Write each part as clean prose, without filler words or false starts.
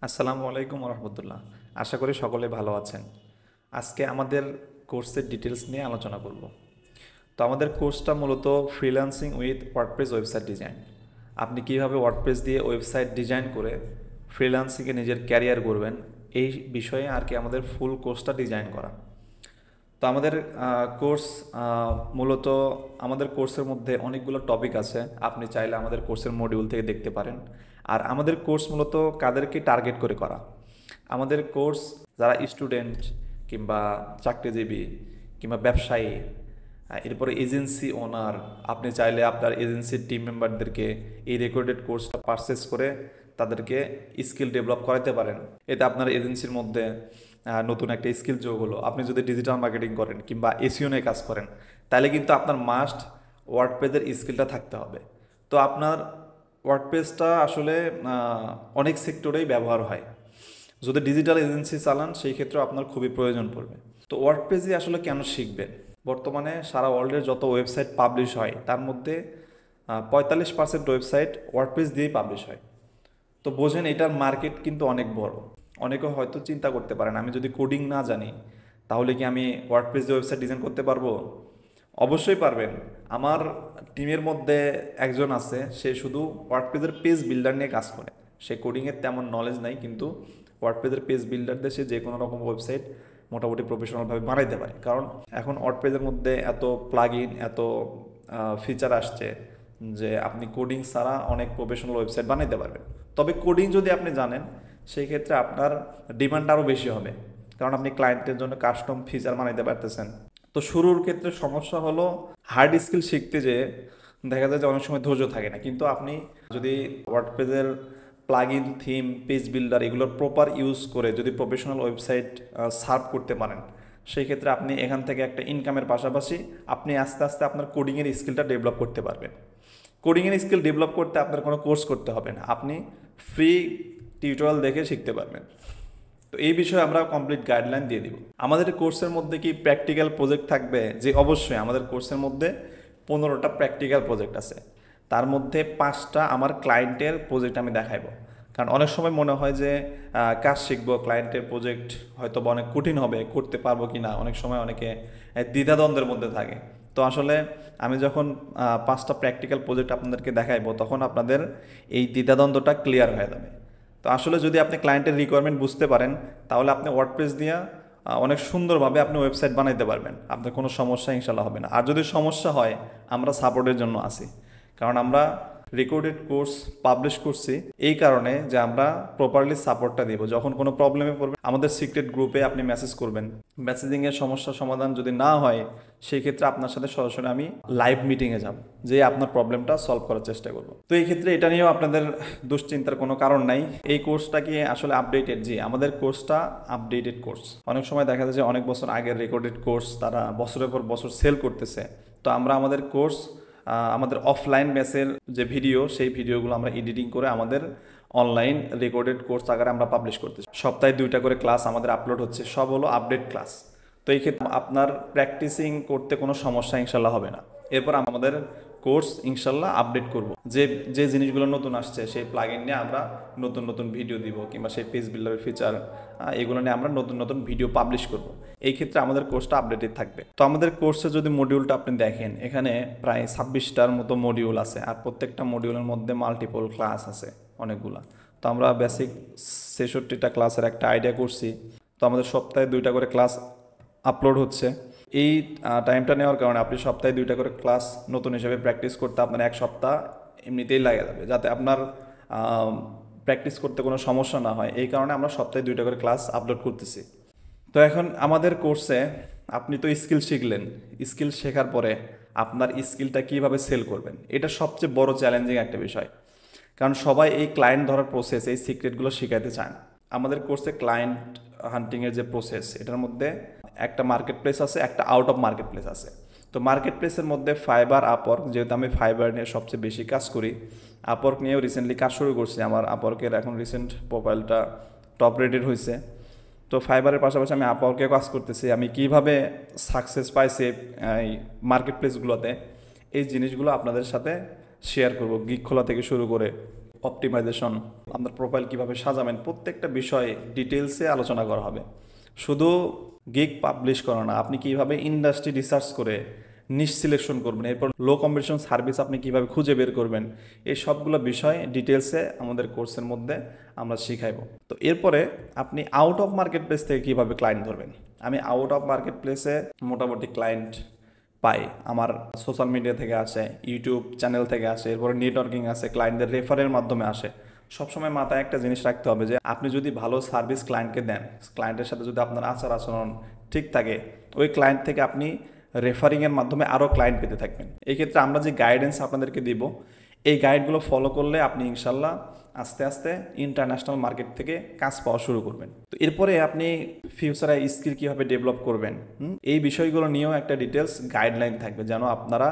আসসালামু আলাইকুম রহমতুল্লাহ। আশা করি সকলে ভালো আছেন। আজকে আমাদের কোর্সের ডিটেলস নিয়ে আলোচনা করব। তো আমাদের কোর্সটা মূলত freelancing with WordPress website design. আপনি কিভাবে ওয়ার্ডপ্রেস দিয়ে ওয়েবসাইট ডিজাইন করে ফ্রিল্যান্সিংয়ে নিজের ক্যারিয়ার গড়বেন, এই বিষয়ে আর কি আমাদের ফুল কোর্সটা ডিজাইন করা। তো আমাদের কোর্স মূলত আমাদের কোর্সের মধ্যে অনেকগুলো টপিক আছে। আপনি চাইলে আমাদের কোর্সের মডিউল থেকে দেখতে পারেন। আর আমাদের কোর্স মূলত কাদেরকে টার্গেট করে করা, আমাদের কোর্স যারা স্টুডেন্ট কিংবা চাকরিজীবী কিংবা ব্যবসায়ী, এরপরে এজেন্সি ওনার, আপনি চাইলে আপনার এজেন্সির টিম মেম্বারদেরকে এই রেকর্ডেড কোর্সটা পারচেস করে তাদেরকে স্কিল ডেভেলপ করাতে পারেন। এতে আপনার এজেন্সির মধ্যে নতুন একটা স্কিল যোগ হলো। আপনি যদি ডিজিটাল মার্কেটিং করেন কিংবা এসইও নিয়ে কাজ করেন, তাহলে কিন্তু আপনার মাস্ট ওয়ার্ডপ্রেসের স্কিলটা থাকতে হবে। তো আপনার ওয়ার্ডপ্রেসটা আসলে অনেক সেক্টরেই ব্যবহার হয়। যদি ডিজিটাল এজেন্সি চালান সেই ক্ষেত্রেও আপনার খুবই প্রয়োজন পড়বে। তো ওয়ার্ডপ্রেসই আসলে কেন শিখবেন? বর্তমানে সারা ওয়ার্ল্ডের যত ওয়েবসাইট পাবলিশ হয় তার মধ্যে 45% ওয়েবসাইট ওয়ার্ডপ্রেস দিয়েই পাবলিশ হয়। তো বোঝেন এটার মার্কেট কিন্তু অনেক বড়। অনেকে হয়তো চিন্তা করতে পারেন, আমি যদি কোডিং না জানি তাহলে কি আমি ওয়ার্ডপ্রেস দিয়ে ওয়েবসাইট ডিজাইন করতে পারবো? অবশ্যই পারবেন। আমার টিমের মধ্যে একজন আছে, সে শুধু ওয়ার্ডপ্রেসের পেজ বিল্ডার নিয়ে কাজ করে। সে কোডিংয়ের তেমন নলেজ নাই, কিন্তু ওয়ার্ডপ্রেসের পেজ বিল্ডার দিয়ে সে যে কোনো রকম ওয়েবসাইট মোটামুটি প্রফেশনালভাবে বানাইতে পারে। কারণ এখন ওয়ার্ডপ্রেসের মধ্যে এত প্লাগ ইন, এত ফিচার আসছে যে আপনি কোডিং ছাড়া অনেক প্রফেশনাল ওয়েবসাইট বানাইতে পারবেন। তবে কোডিং যদি আপনি জানেন সেই ক্ষেত্রে আপনার ডিমান্ড আরও বেশি হবে, কারণ আপনি ক্লায়েন্টের জন্য কাস্টম ফিচার বানাইতে পারতেছেন। তো শুরুর ক্ষেত্রে সমস্যা হলো হার্ড স্কিল শিখতে, যে দেখা যায় যে অনেক সময় ধৈর্য থাকে না। কিন্তু আপনি যদি ওয়ার্ডপ্রেসের plug in, theme, page builder এগুলোর প্রপার ইউজ করে যদি প্রফেশনাল ওয়েবসাইট সার্ভ করতে পারেন, সেই ক্ষেত্রে আপনি এখান থেকে একটা ইনকামের পাশাপাশি আপনি আস্তে আস্তে আপনার কোডিংয়ের স্কিলটা ডেভেলপ করতে পারবেন। কোডিংয়ের স্কিল ডেভেলপ করতে আপনার কোনো কোর্স করতে হবে না, আপনি ফ্রি টিউটোরিয়াল দেখে শিখতে পারবেন। তো এই বিষয়ে আমরা কমপ্লিট গাইডলাইন দিয়ে দিব। আমাদের কোর্সের মধ্যে কি প্র্যাকটিক্যাল প্রজেক্ট থাকবে? যে অবশ্যই, আমাদের কোর্সের মধ্যে 15টা প্র্যাকটিক্যাল প্রজেক্ট আছে। তার মধ্যে 5টা আমার ক্লায়েন্টের প্রজেক্ট আমি দেখাইবো। কারণ অনেক সময় মনে হয় যে কাজ শিখবো, ক্লায়েন্টের প্রজেক্ট হয়তো বা অনেক কঠিন হবে, করতে পারবো কি না, অনেক সময় অনেকে দ্বিধাদ্বন্দ্বের মধ্যে থাকে। তো আসলে আমি যখন 5টা প্র্যাকটিক্যাল প্রজেক্ট আপনাদেরকে দেখাইবো, তখন আপনাদের এই দ্বিধাদ্বন্দ্বটা ক্লিয়ার হয়ে যাবে। তো আসলে যদি আপনি ক্লায়েন্টের রিকোয়ারমেন্ট বুঝতে পারেন, তাহলে আপনি ওয়ার্ডপ্রেস দিয়ে অনেক সুন্দরভাবে আপনি ওয়েবসাইট বানাইতে পারবেন। আপনার কোনো সমস্যা ইনশাল্লাহ হবে না। আর যদি সমস্যা হয়, আমরা সাপোর্টের জন্য আছি। কারণ আমরা রেকর্ডেড কোর্স পাবলিশ করছি এই কারণে যে আমরা প্রপারলি সাপোর্টটা দিব। যখন কোনো প্রবলেমে পড়বে, আমাদের সিক্রেট গ্রুপে আপনি মেসেজ করবেন। মেসেজিংয়ের সমস্যা সমাধান যদি না হয়, সেই ক্ষেত্রে আপনার সাথে সরাসরি আমি লাইভ মিটিংয়ে যাব, যে আপনার প্রবলেমটা সলভ করার চেষ্টা করব। তো এই ক্ষেত্রে এটা নিয়েও আপনাদের দুশ্চিন্তার কোনো কারণ নাই। এই কোর্সটা কি আসলে আপডেটেড? জি, আমাদের কোর্সটা আপডেটেড কোর্স। অনেক সময় দেখা যায় যে অনেক বছর আগের রেকর্ডেড কোর্স তারা বছরের পর বছর সেল করতেছে। তো আমরা আমাদের কোর্স, আমাদের অফলাইন ব্যাচের যে ভিডিও, সেই ভিডিওগুলো আমরা এডিটিং করে আমাদের অনলাইন রেকর্ডেড কোর্স আকারে আমরা পাবলিশ করতেছি। সপ্তাহে 2টা করে ক্লাস আমাদের আপলোড হচ্ছে, সব হলো আপডেট ক্লাস। তো এই ক্ষেত্রে আপনার প্র্যাকটিসিং করতে কোনো সমস্যা ইনশাল্লাহ হবে না। এরপর আমাদের কোর্স ইনশাল্লাহ আপডেট করব, যে যে জিনিসগুলো নতুন আসছে সেই প্লাগইন নিয়ে আমরা নতুন নতুন ভিডিও দিব, কিংবা সেই পেজ বিল্ডারের ফিচার, এগুলো নিয়ে আমরা নতুন নতুন ভিডিও পাবলিশ করব। এই ক্ষেত্রে আমাদের কোর্সটা আপডেটেড থাকবে। তো আমাদের কোর্সে যদি মডিউলটা আপনি দেখেন, এখানে প্রায় 26টার মতো মডিউল আছে। আর প্রত্যেকটা মডিউলের মধ্যে মাল্টিপল ক্লাস আছে অনেকগুলা। তো আমরা বেসিক 66টা ক্লাসের একটা আইডিয়া করছি। তো আমাদের সপ্তাহে 2টা করে ক্লাস আপলোড হচ্ছে। এই টাইমটা নেওয়ার কারণে আপনি সপ্তাহে 2টা করে ক্লাস নতুন হিসেবে প্র্যাকটিস করতে আপনার 1 সপ্তাহ এমনিতেই লাগে যাবে, যাতে আপনার প্র্যাকটিস করতে কোনো সমস্যা না হয়। এই কারণে আমরা সপ্তাহে 2টা করে ক্লাস আপলোড করতেছি। তো এখন আমাদের কোর্সে আপনি তো স্কিল শিখলেন, স্কিল শেখার পরে আপনার স্কিলটা কীভাবে সেল করবেন, এটা সবচেয়ে বড় চ্যালেঞ্জিং একটা বিষয়। কারণ সবাই এই ক্লায়েন্ট ধরার প্রসেস, এই সিক্রেটগুলো শেখাতে চায় না। আমাদের কোর্সে ক্লায়েন্ট হান্টিংয়ের যে প্রসেস, এটার মধ্যে একটা মার্কেট প্লেস আছে, একটা আউট অফ মার্কেট প্লেস আছে। তো মার্কেট প্লেসের মধ্যে ফাইবার, আপওয়ার্ক, যেহেতু আমি ফাইবার নিয়ে সবচেয়ে বেশি কাজ করি, আপওয়ার্ক নিয়েও রিসেন্টলি কাজ শুরু করছি। আমার আপওয়ার্কের এখন রিসেন্ট প্রোফাইলটা টপ রেটেড হয়েছে। তো ফাইবারের পাশাপাশি আমি আপওয়ার্কে কাজ করতেছি। আমি কিভাবে সাকসেস পাইছি এই মার্কেট প্লেসগুলোতে, এই জিনিসগুলো আপনাদের সাথে শেয়ার করব। গিগ খোলা থেকে শুরু করে অপটিমাইজেশন, আপনার প্রোফাইল কিভাবে সাজাবেন, প্রত্যেকটা বিষয়ে ডিটেলসে আলোচনা করা হবে। শুধু গিগ পাবলিশ করা না, আপনি কিভাবে ইন্ডাস্ট্রি রিসার্চ করে নিশ সিলেকশন করবেন, এরপর লো কম্পিটিশন সার্ভিস আপনি কিভাবে খুঁজে বের করবেন, এই সবগুলো বিষয় ডিটেলসে আমাদের কোর্সের মধ্যে আমরা শিখাইব। তো এরপরে আপনি আউট অফ মার্কেট প্লেস থেকে কিভাবে ক্লায়েন্ট ধরবেন। আমি আউট অফ মার্কেট প্লেসে মোটামুটি ক্লায়েন্ট পাই, আমার সোশ্যাল মিডিয়া থেকে আসে, ইউটিউব চ্যানেল থেকে আসে, এরপরে নেটওয়ার্কিং আছে, ক্লায়েন্টদের রেফারের মাধ্যমে আসে। সবসময় মাথায় একটা জিনিস রাখতে হবে যে আপনি যদি ভালো সার্ভিস ক্লায়েন্টকে দেন, ক্লায়েন্টের সাথে যদি আপনার আচার আচরণ ঠিক থাকে, ওই ক্লায়েন্ট থেকে আপনি রেফারিংয়ের মাধ্যমে আরও ক্লায়েন্ট পেতে থাকবেন। এই ক্ষেত্রে আমরা যে গাইডেন্স আপনাদেরকে দিব, এই গাইডগুলো ফলো করলে আপনি ইনশাল্লাহ আস্তে আস্তে ইন্টারন্যাশনাল মার্কেট থেকে কাজ পাওয়া শুরু করবেন। তো এরপরে আপনি ফিউচারে স্কিল কীভাবে ডেভেলপ করবেন, এই বিষয়গুলো নিয়েও একটা ডিটেলস গাইডলাইন থাকবে, যেন আপনারা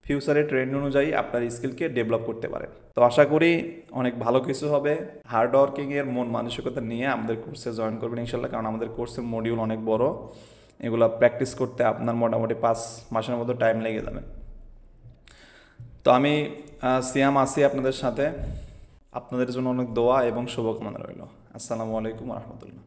ফিউচারে ট্রেন্ড অনুযায়ী আপনার স্কিলকে ডেভেলপ করতে পারেন। তো আশা করি অনেক ভালো কিছু হবে। হার্ড ওয়ার্কিংয়ের মন মানসিকতা নিয়ে আমাদের কোর্সে জয়েন করবেন ইনশাল্লাহ, কারণ আমাদের কোর্সের মডিউল অনেক বড়, এগুলো প্র্যাকটিস করতে আপনার মোটামুটি 5 মাসের মতো টাইম লেগে যাবে। তো আমি সিয়াম আছি আপনাদের সাথে। আপনাদের জন্য অনেক দোয়া এবং শুভকামনা রইল। আসসালামু আলাইকুম রহমতুল্লাহ।